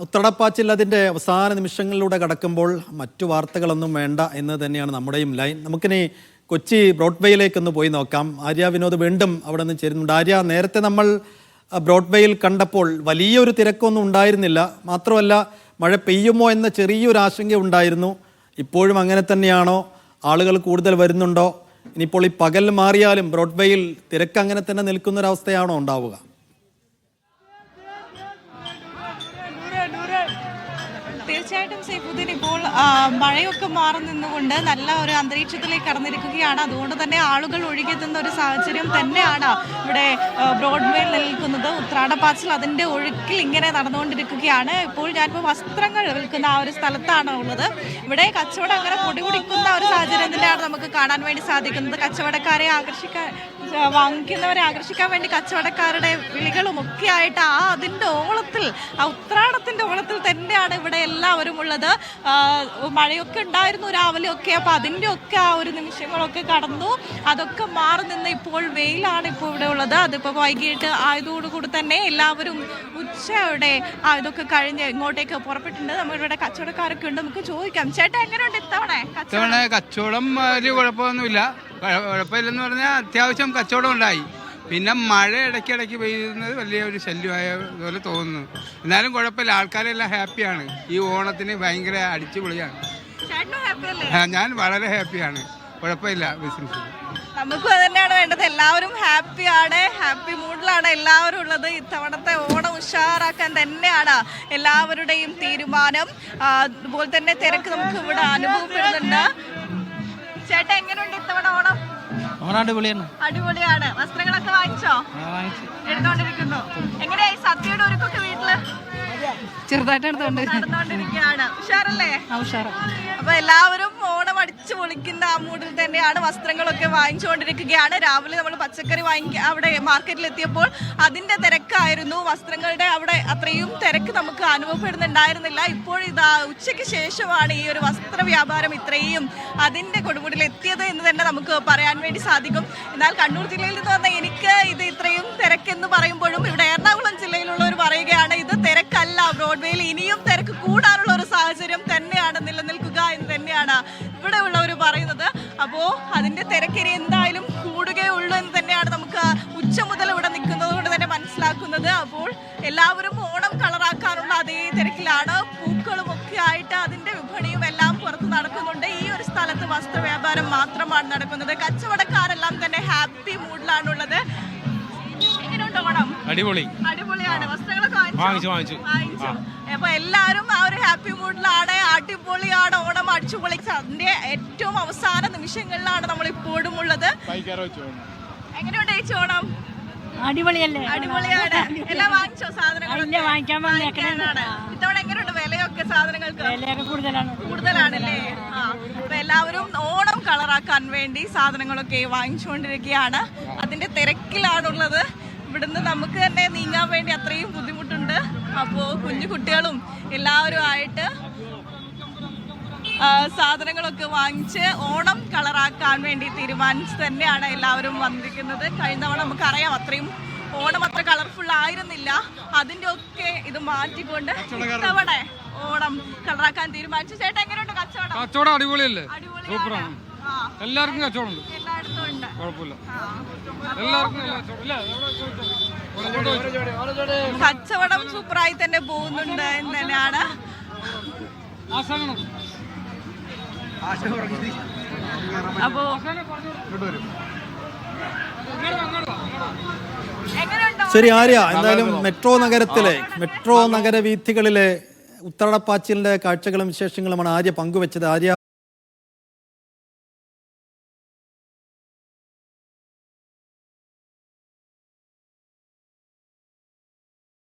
ഉത്രടപ്പാച്ചിൽ അതിൻ്റെ അവസാന നിമിഷങ്ങളിലൂടെ കടക്കുമ്പോൾ മറ്റു വാർത്തകളൊന്നും വേണ്ട എന്ന് തന്നെയാണ് നമ്മുടെയും ലൈൻ. നമുക്കിനി കൊച്ചി ബ്രോഡ്വേയിലേക്കൊന്ന് പോയി നോക്കാം. ആര്യ വിനോദ് വീണ്ടും അവിടെ നിന്ന് ചേരുന്നുണ്ട്. ആര്യ, നേരത്തെ നമ്മൾ ബ്രോഡ്വേയിൽ കണ്ടപ്പോൾ വലിയൊരു തിരക്കൊന്നും ഉണ്ടായിരുന്നില്ല. മാത്രമല്ല, മഴ പെയ്യുമോ എന്ന ചെറിയൊരു ആശങ്ക ഉണ്ടായിരുന്നു. ഇപ്പോഴും അങ്ങനെ തന്നെയാണോ? ആളുകൾ കൂടുതൽ വരുന്നുണ്ടോ? ഇനിയിപ്പോൾ ഈ പകൽ മാറിയാലും ബ്രോഡ്വേയിൽ തിരക്ക് അങ്ങനെ തന്നെ നിൽക്കുന്നൊരവസ്ഥയാണോ ഉണ്ടാവുക? തീർച്ചയായിട്ടും സൈഫുദ്ദീൻ, ഇപ്പോൾ മഴയൊക്കെ മാറി നിന്നുകൊണ്ട് നല്ല ഒരു അന്തരീക്ഷത്തിലേക്ക് കടന്നിരിക്കുകയാണ്. അതുകൊണ്ട് തന്നെ ആളുകൾ ഒഴുകിയെത്തുന്ന ഒരു സാഹചര്യം തന്നെയാണ് ഇവിടെ ബ്രോഡ്വേയിൽ നിൽക്കുന്നത്. ഉത്രാടപ്പാച്ചിൽ അതിൻ്റെ ഒഴുക്കിൽ ഇങ്ങനെ നടന്നുകൊണ്ടിരിക്കുകയാണ്. ഇപ്പോൾ ഞാനിപ്പോൾ വസ്ത്രങ്ങൾ വിൽക്കുന്ന ആ ഒരു സ്ഥലത്താണ് ഉള്ളത്. ഇവിടെ കച്ചവടം അങ്ങനെ പൊടിപിടിക്കുന്ന ഒരു സാഹചര്യം തന്നെയാണ് നമുക്ക് കാണാൻ വേണ്ടി സാധിക്കുന്നത്. കച്ചവടക്കാരെ വാങ്ങിക്കുന്നവരെ ആകർഷിക്കാൻ വേണ്ടി കച്ചവടക്കാരുടെ വിളികളും ഒക്കെ ആയിട്ട് അതിൻ്റെ ഓളത്തിൽ, ഉത്രാടത്തിൻ്റെ ഓളത്തിൽ തന്നെയാണ് ഇവിടെ എല്ലാവരും ഉള്ളത്. മഴയൊക്കെ ഉണ്ടായിരുന്നു രാവിലെയൊക്കെ, അപ്പോൾ അതിൻ്റെ ഒക്കെ ആ ഒരു നിമിഷങ്ങളൊക്കെ കടന്നു. അതൊക്കെ മാറി നിന്ന് ഇപ്പോൾ വെയിലാണ് ഇപ്പോൾ ഇവിടെ ഉള്ളത്. അതിപ്പോൾ വൈകിട്ട് ആയതോടുകൂടി തന്നെ എല്ലാവരും ഉച്ചയുടെ ഇതൊക്കെ കഴിഞ്ഞ് ഇങ്ങോട്ടേക്ക് പുറപ്പെട്ടിട്ടുണ്ട്. നമ്മളിവിടെ കച്ചവടക്കാരൊക്കെ ഉണ്ട്, നമുക്ക് ചോദിക്കാം. ചേട്ടാ, എങ്ങനെയുണ്ട് ഇത്തവണ കച്ചവടം? വലിയ കുഴപ്പമൊന്നുമില്ല. കുഴപ്പമില്ലെന്ന് പറഞ്ഞാൽ അത്യാവശ്യം കച്ചവടം ഉണ്ടായി. പിന്നെ മഴ ഇടയ്ക്കിടയ്ക്ക് പെയ്യുന്നത് വലിയൊരു ശല്യമായ പോലെ തോന്നുന്നു. എന്നാലും കുഴപ്പമില്ല, ആൾക്കാരെല്ലാം ഹാപ്പിയാണ്. ഈ ഓണത്തിന് ഭയങ്കര അടിച്ചുപൊളിയാണ്. ഞാൻ വളരെ ഹാപ്പിയാണ്. കുഴപ്പമില്ല ബിസിനസ്. നമുക്കും അത് തന്നെയാണ് വേണ്ടത്. എല്ലാവരും ഹാപ്പിയാണ്, ഹാപ്പി മൂഡിലാണ് എല്ലാവരും ഉള്ളത്. ഇത്തവണത്തെ ഓണം ഉഷാറാക്കാൻ തന്നെയാണ് എല്ലാവരുടെയും തീരുമാനം. അതുപോലെ തന്നെ തിരക്ക് നമുക്ക് ഇവിടെ അനുഭവപ്പെടുന്നുണ്ട്. ചേട്ടാ, എങ്ങനെയുണ്ട് ഇത്തവണ ഓണം? അടിപൊളിയാണ്. വസ്ത്രങ്ങളൊക്കെ വാങ്ങിച്ചോ? എടുത്തോണ്ടിരിക്കുന്നു. എങ്ങനെയായി സദ്യയുടെ ഒരുക്കൊക്കെ വീട്ടില്? ചെറുതായിട്ട് നടന്നുകൊണ്ടിരിക്കുകയാണ്. ഉഷാറല്ലേ? അപ്പൊ എല്ലാവരും ഓണം അടിച്ചു പൊളിക്കുന്ന ആ മൂഡിൽ തന്നെയാണ്. വസ്ത്രങ്ങളൊക്കെ വാങ്ങിച്ചുകൊണ്ടിരിക്കുകയാണ്. രാവിലെ നമ്മൾ പച്ചക്കറി അവിടെ മാർക്കറ്റിൽ എത്തിയപ്പോൾ അതിന്റെ തിരക്കായിരുന്നു. വസ്ത്രങ്ങളുടെ അവിടെ അത്രയും തിരക്ക് നമുക്ക് അനുഭവപ്പെടുന്നുണ്ടായിരുന്നില്ല. ഇപ്പോൾ ഇതാ ഉച്ചയ്ക്ക് ശേഷമാണ് ഈ ഒരു വസ്ത്ര വ്യാപാരം ഇത്രയും അതിന്റെ കൊടുമുടിയിൽ എത്തിയത് എന്ന് തന്നെ നമുക്ക് പറയാൻ വേണ്ടി സാധിക്കും. എന്നാൽ കണ്ണൂർ ജില്ലയിൽ നിന്ന് വന്ന എനിക്ക് ഇത് ഇത്രയും തിരക്കെന്ന് പറയുമ്പോഴും ഇവിടെ എറണാകുളം ജില്ലയിലുള്ളവർ പറയുകയാണ് ഇത് തിരക്കല്ല, ബ്രോഡ്വേയിൽ ഇനിയും തിരക്ക് കൂടാനുള്ള ഒരു സാഹചര്യം തന്നെയാണ് നിലനിൽക്കുക എന്ന് തന്നെയാണ് ഇവിടെ ഉള്ളവർ പറയുന്നത്. അപ്പോൾ അതിന്റെ തിരക്കിനി എന്തായാലും കൂടുകയുള്ളൂ എന്ന് തന്നെയാണ് നമുക്ക് ഉച്ച മുതൽ ഇവിടെ നിൽക്കുന്നത് കൊണ്ട് തന്നെ മനസ്സിലാക്കുന്നത്. അപ്പോൾ എല്ലാവരും ഓണം കളറാക്കാനുള്ള അതേ തിരക്കിലാണ്. പൂക്കളും ഒക്കെ ആയിട്ട് അതിന്റെ വിപണിയും എല്ലാം പുറത്ത് നടക്കുന്നുണ്ട്. ഈ ഒരു സ്ഥലത്ത് വസ്ത്ര വ്യാപാരം മാത്രമാണ് നടക്കുന്നത്. കച്ചവടക്കാരെല്ലാം തന്നെ ഹാപ്പി മൂഡിലാണുള്ളത്. അടിപൊളിയാണ്. വസ്ത്രങ്ങളൊക്കെ വാങ്ങിച്ചു. അപ്പൊ എല്ലാവരും ആ ഒരു ഹാപ്പി മൂഡിലാണ്. അടിപൊളിയാണ്. ഓണം അടിച്ചു പൊളിച്ച് അതിന്റെ ഏറ്റവും അവസാന നിമിഷങ്ങളിലാണ് നമ്മൾ ഇപ്പോഴും ഉള്ളത്. എങ്ങനെയുണ്ട് ചേച്ചി ഓണം? അടിപൊളിയാണ്. എല്ലാം വാങ്ങിച്ചോ? സാധനങ്ങളാണ് ഇത്തവണ. എങ്ങനെയുണ്ട് വിലയൊക്കെ? സാധനങ്ങൾക്ക് കൂടുതലാണല്ലേ? അപ്പൊ എല്ലാവരും ഓണം കളറാക്കാൻ വേണ്ടി സാധനങ്ങളൊക്കെ വാങ്ങിച്ചുകൊണ്ടിരിക്കുകയാണ്. അതിന്റെ തിരക്കിലാണുള്ളത്. ഇവിടുന്ന് നമുക്ക് തന്നെ നീങ്ങാൻ വേണ്ടി അത്രയും ബുദ്ധിമുട്ടുണ്ട്. അപ്പോൾ കുഞ്ഞു കുട്ടികളും എല്ലാവരും ആയിട്ട് സാധനങ്ങളൊക്കെ വാങ്ങിച്ച് ഓണം കളറാക്കാൻ വേണ്ടി തീരുമാനിച്ച് തന്നെയാണ് എല്ലാവരും വന്നിരിക്കുന്നത്. കഴിഞ്ഞ തവണ നമുക്കറിയാം അത്രയും ഓണം അത്ര കളർഫുൾ ആയിരുന്നില്ല. അതിൻ്റെ ഒക്കെ ഇത് മാറ്റിക്കൊണ്ട് ഇത്തവണ ഓണം കളറാക്കാൻ തീരുമാനിച്ചു. ചേട്ടാ, എങ്ങനെയുണ്ട് കച്ചവടം? കച്ചവടം അടിപൊളിയല്ലേ? സൂപ്പറാണ്. എല്ലാവർക്കും കച്ചവടം ഉണ്ട്. എല്ലായിടത്തും ഉണ്ട്. കുഴപ്പമില്ല. എല്ലാവർക്കും കച്ചവടം സൂപ്പറായി തന്നെ പോകുന്നുണ്ട് എന്ന് തന്നെയാണ്. അപ്പോ ശരി ആര്യ, എന്തായാലും മെട്രോ നഗര വീഥികളിലെ ഉത്രാടപ്പാച്ചിലിന്റെ കാഴ്ചകളും വിശേഷങ്ങളുമാണ് ആര്യ പങ്കുവെച്ചത്. ആര്യ